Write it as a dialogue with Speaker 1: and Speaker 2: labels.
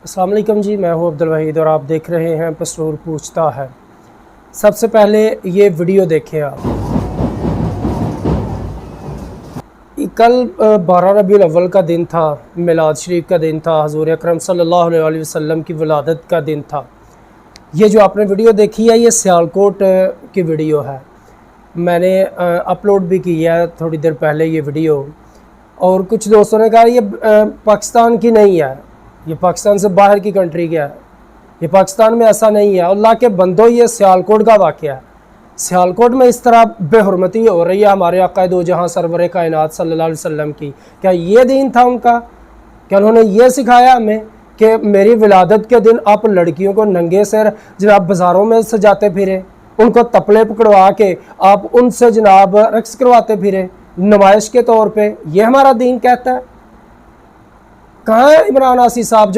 Speaker 1: अस्सलाम वालेकुम जी, मैं हूं अब्दुल वहीद और आप देख रहे हैं पसरूर पूछता है। सबसे पहले ये वीडियो देखें आप। कल 12 रबीउल अव्वल का दिन था, मिलाद शरीफ का दिन था, हज़ूर अकरम सल्लल्लाहु अलैहि वसल्लम की विलादत का दिन था। ये जो आपने वीडियो देखी है ये सियालकोट की वीडियो है। मैंने अपलोड भी की है थोड़ी देर पहले ये वीडियो, और कुछ दोस्तों ने कहा ये पाकिस्तान की नहीं है, ये पाकिस्तान से बाहर की कंट्री का है, ये पाकिस्तान में ऐसा नहीं है। अल्लाह के बंदो, ये सियालकोट का वाक़या है। सियालकोट में इस तरह बेहुरमती हो रही है हमारे आक़ाए दो जहाँ सरवर कायनात सल्लल्लाहु अलैहि वसल्लम की। क्या ये दीन था उनका? क्या उन्होंने ये सिखाया हमें कि मेरी विलादत के दिन आप लड़कियों को नंगे सिर जनाब बाज़ारों में सजाते फिरे, उनको तपले पकड़वा के आप उनसे जनाब रक्स करवाते फिरे नुमाइश के तौर पे? ये हमारा दीन कहता है? कहाँ है इमरान हाशी साहब जो